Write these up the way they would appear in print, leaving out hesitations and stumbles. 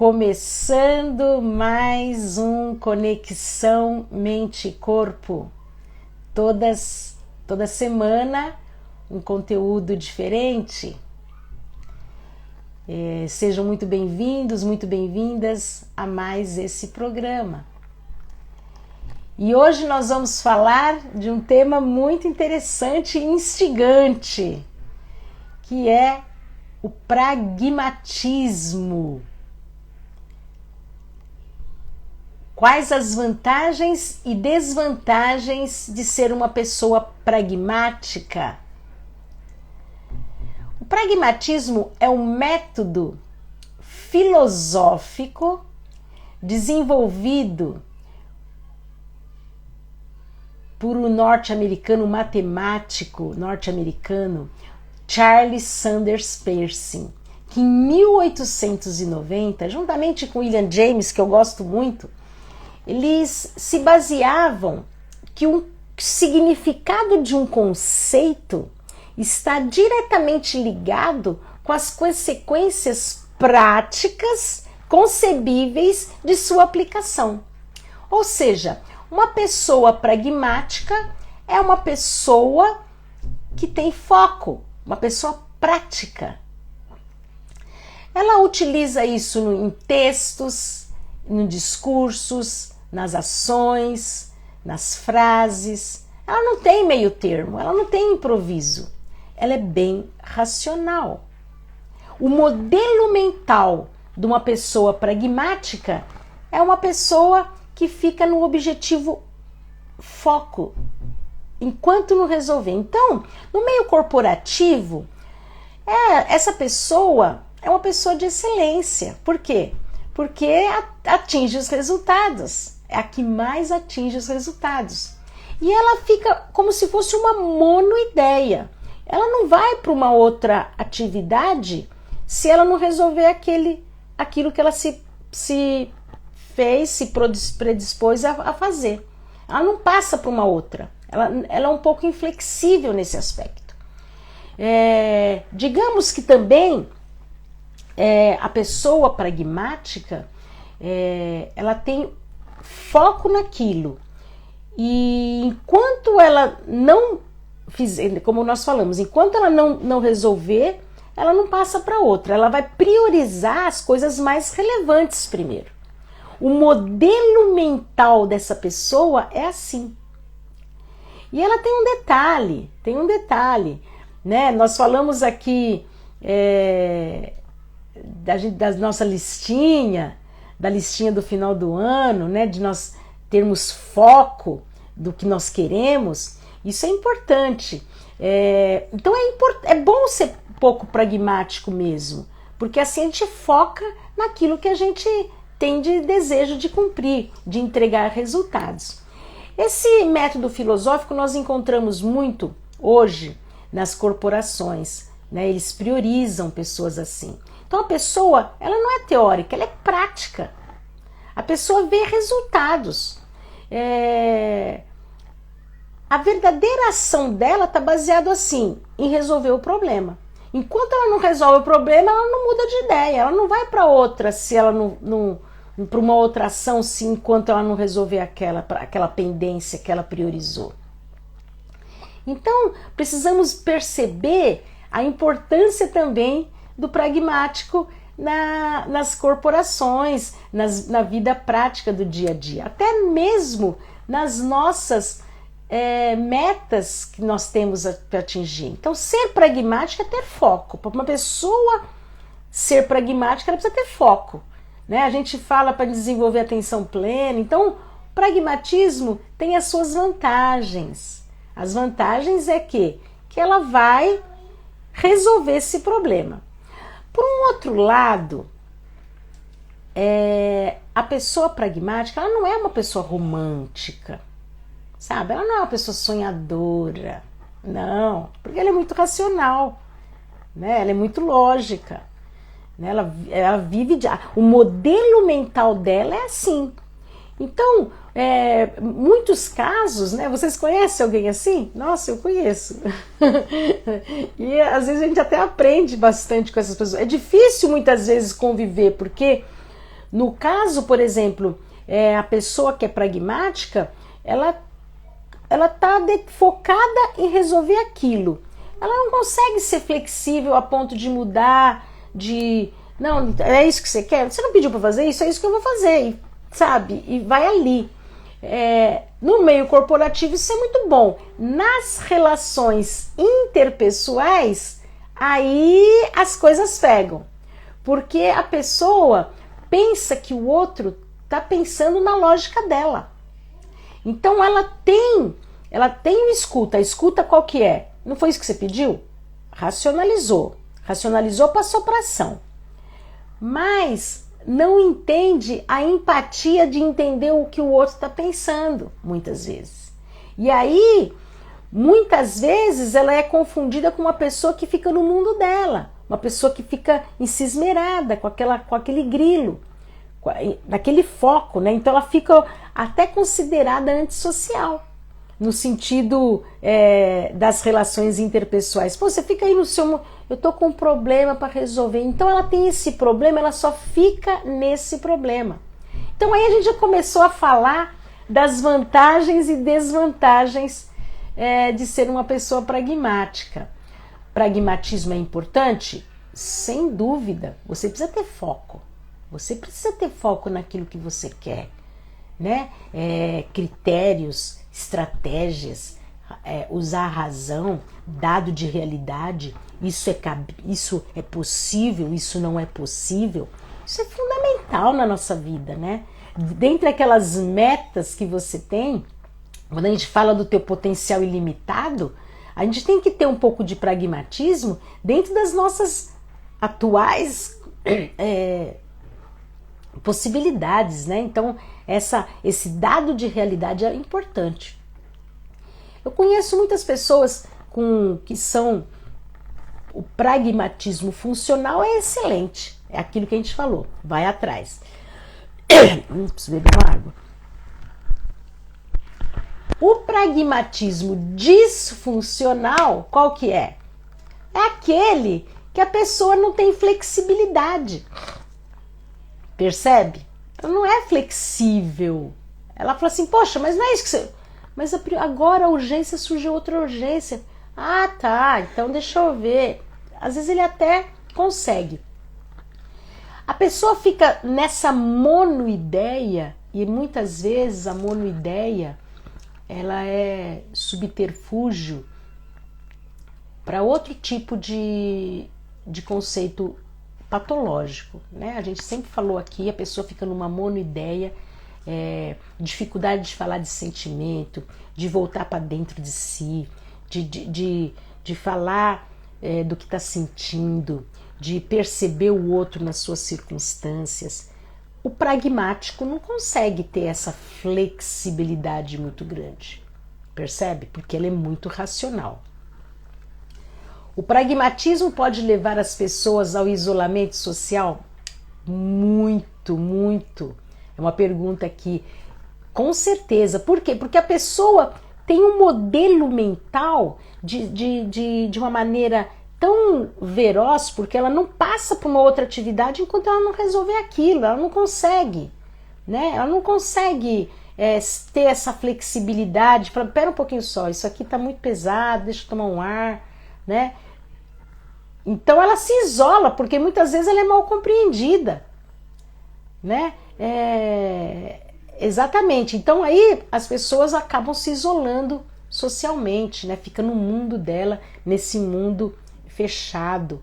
Começando mais um Conexão Mente e Corpo. Toda semana um conteúdo diferente. Sejam muito bem-vindos, muito bem-vindas a mais esse programa. E hoje nós vamos falar de um tema muito interessante e instigante, que é o pragmatismo. Quais as vantagens e desvantagens de ser uma pessoa pragmática? O pragmatismo é um método filosófico desenvolvido por um matemático norte-americano, Charles Sanders Peirce, que em 1890, juntamente com William James, que eu gosto muito, eles se baseavam que o significado de um conceito está diretamente ligado com as consequências práticas concebíveis de sua aplicação. Ou seja, uma pessoa pragmática é uma pessoa que tem foco, uma pessoa prática. Ela utiliza isso em textos, em discursos, nas ações, nas frases. Ela não tem meio termo, ela não tem improviso. Ela é bem racional. O modelo mental de uma pessoa pragmática é uma pessoa que fica no objetivo foco, enquanto não resolver. Então, no meio corporativo, essa pessoa é uma pessoa de excelência. Por quê? Porque atinge os resultados, é a que mais atinge os resultados. E ela fica como se fosse uma monoideia. Ela não vai para uma outra atividade se ela não resolver aquilo que ela se predispôs a fazer. Ela não passa para uma outra. Ela é um pouco inflexível nesse aspecto. Digamos que também a pessoa pragmática, ela tem foco naquilo. E enquanto ela não fizer, como nós falamos, enquanto ela não resolver, ela não passa para outra. Ela vai priorizar as coisas mais relevantes primeiro. O modelo mental dessa pessoa é assim. E ela tem um detalhe, né? Nós falamos aqui da nossa listinha, da listinha do final do ano, né? De nós termos foco do que nós queremos. Isso é importante. Então é bom ser um pouco pragmático mesmo, porque assim a gente foca naquilo que a gente tem de desejo de cumprir, de entregar resultados. Esse método filosófico nós encontramos muito hoje nas corporações, né? Eles priorizam pessoas assim. Então a pessoa, ela não é teórica, ela é prática. A pessoa vê resultados. A verdadeira ação dela está baseada assim, em resolver o problema. Enquanto ela não resolve o problema, ela não muda de ideia, ela não vai para outra se ela não para uma outra ação, se enquanto ela não resolver aquela pendência que ela priorizou. Então, precisamos perceber a importância também do pragmático nas corporações, na vida prática do dia a dia, até mesmo nas nossas metas que nós temos para atingir. Então, ser pragmática é ter foco. Para uma pessoa ser pragmática, ela precisa ter foco. Né? A gente fala para desenvolver atenção plena. Então, pragmatismo tem as suas vantagens. As vantagens é que ela vai resolver esse problema. Por um outro lado, a pessoa pragmática, ela não é uma pessoa romântica, sabe? Ela não é uma pessoa sonhadora, não, porque ela é muito racional, né? Ela é muito lógica, né? Ela vive o modelo mental dela é assim. Então, muitos casos, né? Vocês conhecem alguém assim? Nossa, eu conheço. E às vezes a gente até aprende bastante com essas pessoas. É difícil muitas vezes conviver, porque No caso, por exemplo, a pessoa que é pragmática, ela está focada em resolver aquilo. Ela não consegue ser flexível a ponto de mudar, não, é isso que você quer? Você não pediu para fazer isso? É isso que eu vou fazer, sabe? E vai ali. No meio corporativo isso é muito bom. Nas relações interpessoais, aí as coisas pegam. Porque a pessoa pensa que o outro está pensando na lógica dela. Então ela tem uma escuta. A escuta qual que é? Não foi isso que você pediu? Racionalizou, passou para ação. Mas não entende a empatia de entender o que o outro está pensando, muitas vezes. E aí, muitas vezes, ela é confundida com uma pessoa que fica no mundo dela, uma pessoa que fica encismerada com aquele grilo, naquele foco, né? Então ela fica até considerada antissocial, no sentido das relações interpessoais. Pô, você fica aí no seu... Eu tô com um problema para resolver. Então ela tem esse problema, ela só fica nesse problema. Então aí a gente já começou a falar das vantagens e desvantagens de ser uma pessoa pragmática. Pragmatismo é importante? Sem dúvida. Você precisa ter foco. Você precisa ter foco naquilo que você quer, né? Critérios, estratégias, usar a razão, dado de realidade, isso é possível, isso não é possível. Isso é fundamental na nossa vida, né? Dentre aquelas metas que você tem, quando a gente fala do teu potencial ilimitado, a gente tem que ter um pouco de pragmatismo dentro das nossas atuais possibilidades, né? Então, esse dado de realidade é importante. Eu conheço muitas pessoas que são... O pragmatismo funcional é excelente. É aquilo que a gente falou. Vai atrás. Preciso beber uma água. O pragmatismo disfuncional, qual que é? É aquele que a pessoa não tem flexibilidade. Percebe? Ela não é flexível. Ela fala assim, poxa, mas não é isso que você... Mas agora a urgência surgiu outra urgência. Ah, tá, então deixa eu ver. Às vezes ele até consegue. A pessoa fica nessa monoideia, e muitas vezes a monoideia ela é subterfúgio para outro tipo de conceito patológico, né? A gente sempre falou aqui, a pessoa fica numa monoideia, dificuldade de falar de sentimento, de voltar para dentro de si, de falar do que está sentindo, de perceber o outro nas suas circunstâncias. O pragmático não consegue ter essa flexibilidade muito grande, percebe? Porque ele é muito racional. O pragmatismo pode levar as pessoas ao isolamento social? Muito, muito. É uma pergunta que, com certeza. Por quê? Porque a pessoa tem um modelo mental de uma maneira tão veroz, porque ela não passa por uma outra atividade enquanto ela não resolver aquilo, ela não consegue, né? Ela não consegue ter essa flexibilidade, para pera um pouquinho só, isso aqui está muito pesado, deixa eu tomar um ar, né? Então ela se isola, porque muitas vezes ela é mal compreendida, né? Exatamente, então aí as pessoas acabam se isolando socialmente, né? Fica no mundo dela, nesse mundo fechado.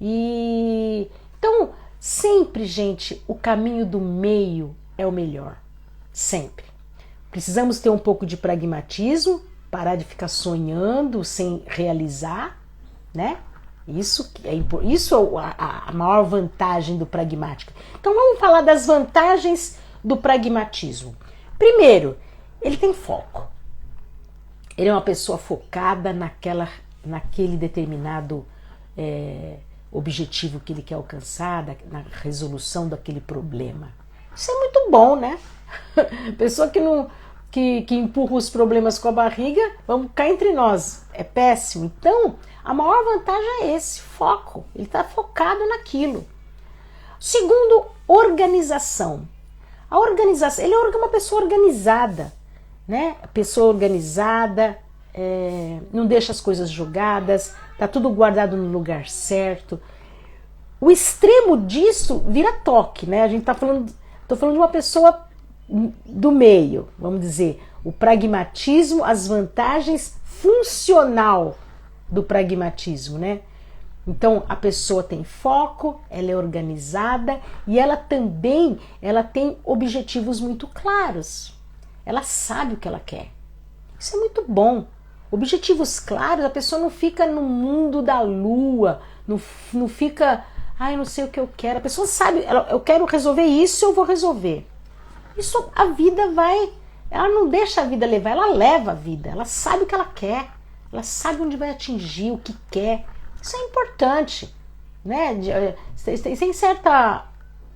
E então sempre, gente, o caminho do meio é o melhor, sempre. Precisamos ter um pouco de pragmatismo, parar de ficar sonhando sem realizar, né? Isso é a maior vantagem do pragmático. Então vamos falar das vantagens do pragmatismo. Primeiro, ele tem foco. Ele é uma pessoa focada naquele determinado objetivo que ele quer alcançar, na resolução daquele problema. Isso é muito bom, né? Pessoa que empurra os problemas com a barriga, vamos cá entre nós, é péssimo. Então, a maior vantagem é esse, foco. Ele está focado naquilo. Segundo, organização. A organização, ele é uma pessoa organizada, né? Pessoa organizada, não deixa as coisas jogadas, tá tudo guardado no lugar certo. O extremo disso vira toque, né? A gente tô falando de uma pessoa do meio, vamos dizer, o pragmatismo, as vantagens funcional do pragmatismo, né? Então a pessoa tem foco, ela é organizada e ela também tem objetivos muito claros. Ela sabe o que ela quer. Isso é muito bom. Objetivos claros, a pessoa não fica no mundo da lua, não fica, eu não sei o que eu quero. A pessoa sabe, eu quero resolver isso, eu vou resolver. Isso a vida vai, ela não deixa a vida levar, ela leva a vida. Ela sabe o que ela quer, ela sabe onde vai atingir, o que quer. Isso é importante, né? Tem certa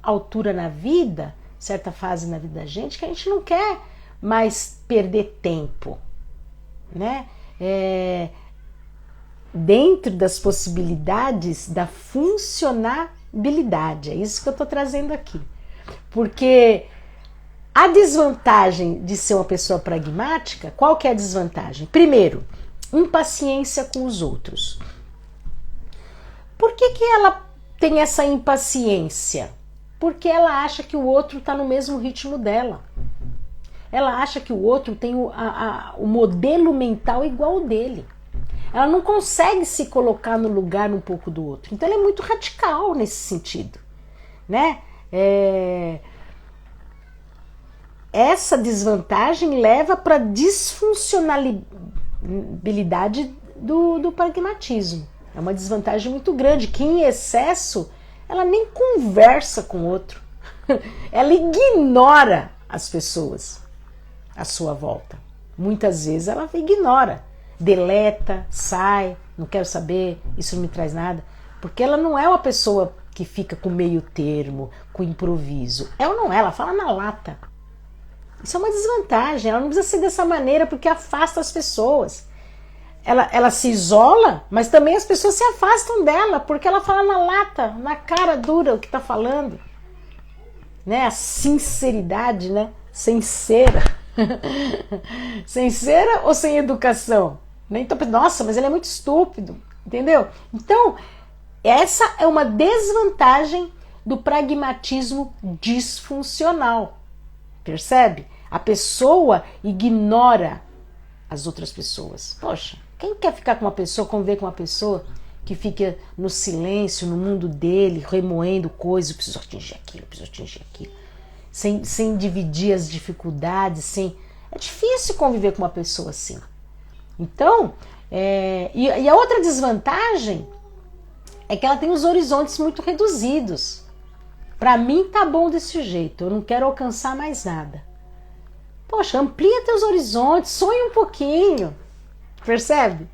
altura na vida, certa fase na vida da gente, que a gente não quer mais perder tempo, né? Dentro das possibilidades da funcionabilidade, é isso que eu estou trazendo aqui. Porque a desvantagem de ser uma pessoa pragmática, qual que é a desvantagem? Primeiro, impaciência com os outros. Por que ela tem essa impaciência? Porque ela acha que o outro está no mesmo ritmo dela. Ela acha que o outro tem o modelo mental igual ao dele. Ela não consegue se colocar no lugar um pouco do outro. Então ela é muito radical nesse sentido, né? Essa desvantagem leva para a disfuncionalidade do pragmatismo. É uma desvantagem muito grande, que em excesso ela nem conversa com o outro. Ela ignora as pessoas à sua volta. Muitas vezes ela ignora, deleta, sai, não quero saber, isso não me traz nada. Porque ela não é uma pessoa que fica com meio termo, com improviso. Ela não é, ela fala na lata. Isso é uma desvantagem, ela não precisa ser dessa maneira porque afasta as pessoas. Ela se isola, mas também as pessoas se afastam dela, porque ela fala na lata, na cara dura o que está falando. Né? A sinceridade, né? Sincera. Sincera ou sem educação? Né? Então, nossa, mas ele é muito estúpido, entendeu? Então, essa é uma desvantagem do pragmatismo disfuncional. Percebe? A pessoa ignora as outras pessoas. Poxa, quem quer ficar com uma pessoa, conviver com uma pessoa que fica no silêncio, no mundo dele, remoendo coisas, eu preciso atingir aquilo, sem dividir as dificuldades, é difícil conviver com uma pessoa assim. Então, e a outra desvantagem é que ela tem os horizontes muito reduzidos. Para mim tá bom desse jeito, eu não quero alcançar mais nada. Poxa, amplia teus horizontes, sonha um pouquinho, percebe?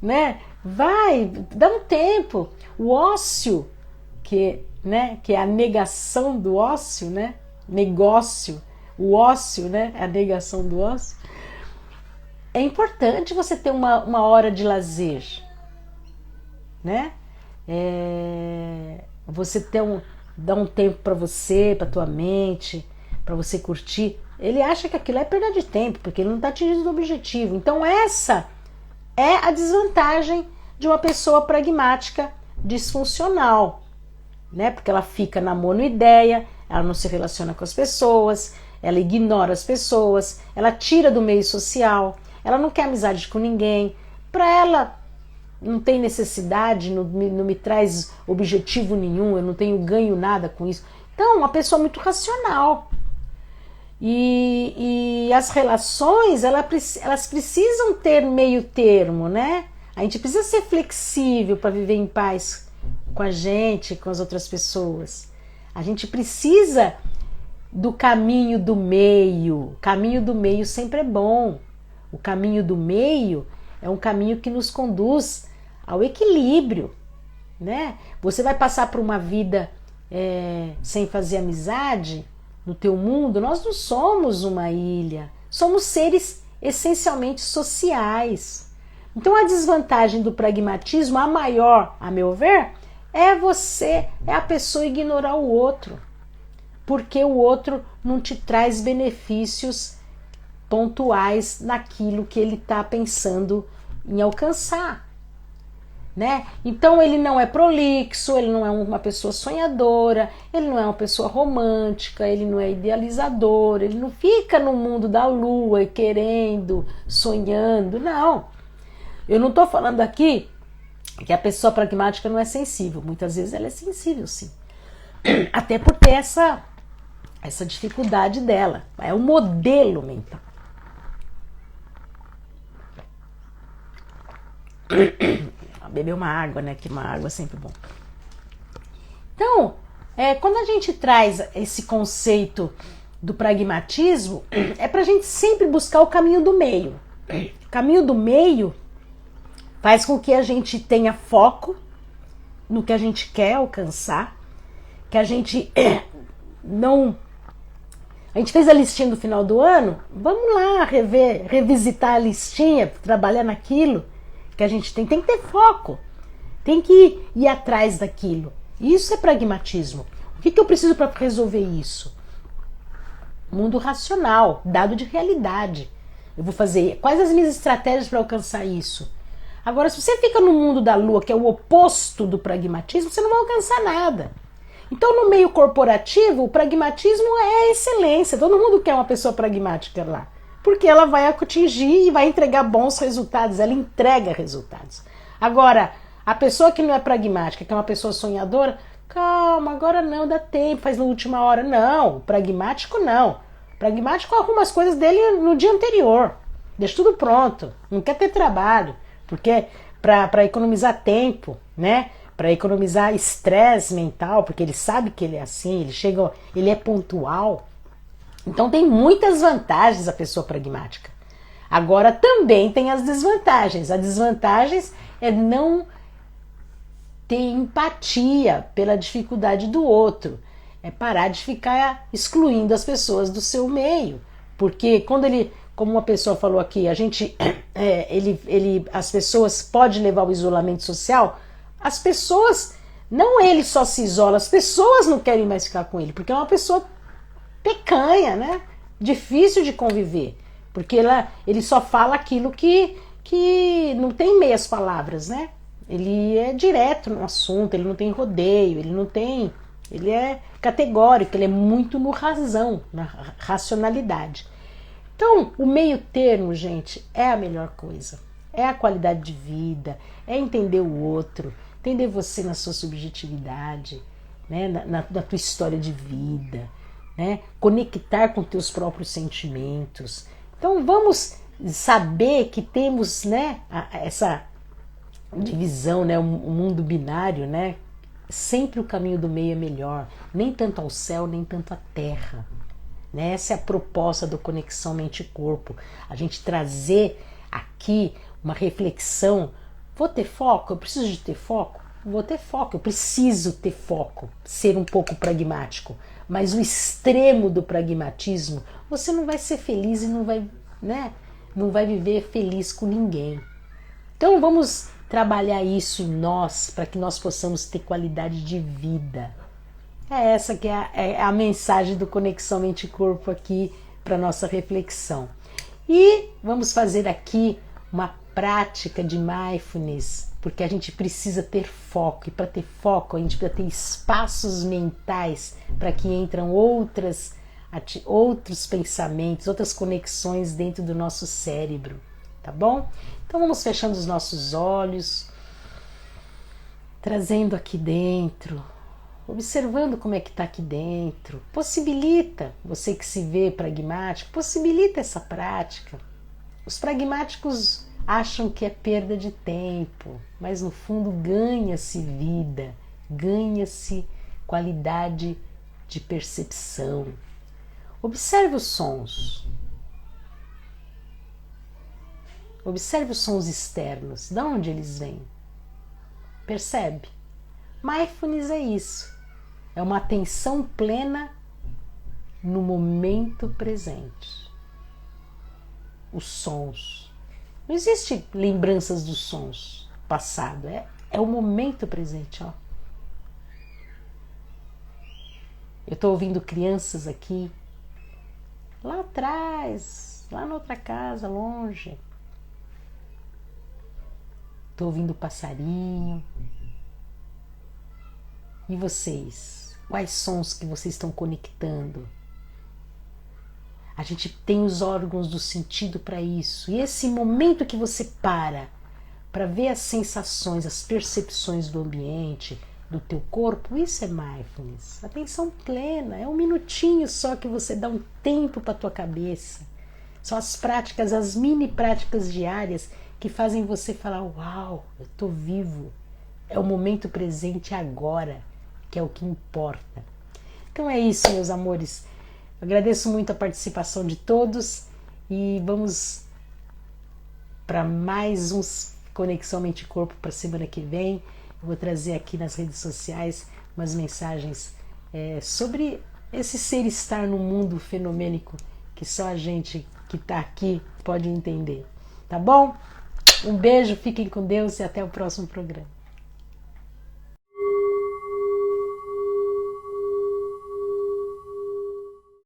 Né? Vai, dá um tempo. O ócio, que é a negação do ócio, né? Negócio, o ócio, né? É a negação do ócio. É importante você ter uma hora de lazer, né? Você dar um tempo para você, para tua mente, para você curtir. Ele acha que aquilo é perda de tempo, porque ele não está atingindo o objetivo. Então essa é a desvantagem de uma pessoa pragmática disfuncional, né? Porque ela fica na monoideia, ela não se relaciona com as pessoas, ela ignora as pessoas, ela tira do meio social, ela não quer amizade com ninguém. Para ela não tem necessidade, não me traz objetivo nenhum, eu não tenho ganho nada com isso. Então, uma pessoa muito racional. E as relações, elas precisam ter meio termo, né? A gente precisa ser flexível para viver em paz com a gente, com as outras pessoas. A gente precisa do caminho do meio. O caminho do meio sempre é bom. O caminho do meio é um caminho que nos conduz ao equilíbrio, né? Você vai passar por uma vida sem fazer amizade no teu mundo. Nós não somos uma ilha, somos seres essencialmente sociais. Então a desvantagem do pragmatismo, a maior, a meu ver, é a pessoa ignorar o outro. porque o outro não te traz benefícios pontuais naquilo que ele está pensando em alcançar, né? Então ele não é prolixo, ele não é uma pessoa sonhadora, ele não é uma pessoa romântica, ele não é idealizador, ele não fica no mundo da lua querendo, sonhando, não. Eu não estou falando aqui que a pessoa pragmática não é sensível, muitas vezes ela é sensível sim, até por ter essa dificuldade dela, é um modelo mental. Beber uma água, né? Que uma água é sempre bom. Então, quando a gente traz esse conceito do pragmatismo, é pra gente sempre buscar o caminho do meio. O caminho do meio faz com que a gente tenha foco no que a gente quer alcançar, que a gente não... A gente fez a listinha do final do ano, vamos lá revisitar a listinha, trabalhar naquilo que a gente tem que ter foco, tem que ir atrás daquilo. Isso é pragmatismo. O que eu preciso para resolver isso? Mundo racional, dado de realidade. Eu vou fazer quais as minhas estratégias para alcançar isso? Agora, se você fica no mundo da lua, que é o oposto do pragmatismo, você não vai alcançar nada. Então, no meio corporativo, o pragmatismo é a excelência. Todo mundo quer uma pessoa pragmática lá. Porque ela vai atingir e vai entregar bons resultados, ela entrega resultados. Agora, a pessoa que não é pragmática, que é uma pessoa sonhadora, calma, agora não, dá tempo, faz na última hora. Não, o pragmático não. O pragmático arruma as coisas dele no dia anterior, deixa tudo pronto, não quer ter trabalho, porque para economizar tempo, né? Para economizar estresse mental, porque ele sabe que ele é assim, ele é pontual. Então tem muitas vantagens a pessoa pragmática. Agora também tem as desvantagens. As desvantagens é não ter empatia pela dificuldade do outro. É parar de ficar excluindo as pessoas do seu meio. Porque quando como uma pessoa falou aqui, as pessoas podem levar ao isolamento social, as pessoas, não ele só se isola, as pessoas não querem mais ficar com ele, porque é uma pessoa pecanha, né? Difícil de conviver, porque ele só fala aquilo que não tem meias palavras, né? Ele é direto no assunto, ele não tem rodeio, ele é categórico, ele é muito no razão, na racionalidade. Então, o meio termo, gente, é a melhor coisa. É a qualidade de vida, é entender o outro, entender você na sua subjetividade, né? na tua história de vida, né? Conectar com teus próprios sentimentos. Então vamos saber que temos, né, essa divisão, né, o mundo binário, né? Sempre o caminho do meio é melhor, nem tanto ao céu, nem tanto à terra, né? Essa é a proposta do Conexão Mente e Corpo, a gente trazer aqui uma reflexão. Vou ter foco? Eu preciso de ter foco? Vou ter foco, eu preciso ter foco, ser um pouco pragmático. Mas o extremo do pragmatismo, você não vai ser feliz e não vai viver feliz com ninguém. Então vamos trabalhar isso em nós, para que nós possamos ter qualidade de vida. É essa que é a mensagem do Conexão Mente e Corpo aqui para nossa reflexão. E vamos fazer aqui uma prática de mindfulness, porque a gente precisa ter foco, e para ter foco a gente precisa ter espaços mentais para que entram outros pensamentos, outras conexões dentro do nosso cérebro, tá bom? Então vamos fechando os nossos olhos, trazendo aqui dentro, observando como é que está aqui dentro. Possibilita, você que se vê pragmático, possibilita essa prática. Os pragmáticos acham que é perda de tempo, mas no fundo ganha-se vida, ganha-se qualidade de percepção. Observe os sons. Observe os sons externos, de onde eles vêm. Percebe? Mindfulness é isso. É uma atenção plena no momento presente. Os sons. Não existe lembranças dos sons passado, é o momento presente, ó. Eu estou ouvindo crianças aqui, lá atrás, lá na outra casa, longe. Estou ouvindo passarinho. E vocês? Quais sons que vocês estão conectando? A gente tem os órgãos do sentido para isso. E esse momento que você para ver as sensações, as percepções do ambiente, do teu corpo, isso é mindfulness. Atenção plena, é um minutinho só que você dá um tempo para tua cabeça. São as práticas, as mini práticas diárias que fazem você falar, uau, eu tô vivo. É o momento presente agora, que é o que importa. Então é isso, meus amores. Eu agradeço muito a participação de todos e vamos para mais uns Conexão Mente e Corpo para a semana que vem. Eu vou trazer aqui nas redes sociais umas mensagens sobre esse ser estar no mundo fenomênico que só a gente que está aqui pode entender. Tá bom? Um beijo, fiquem com Deus e até o próximo programa.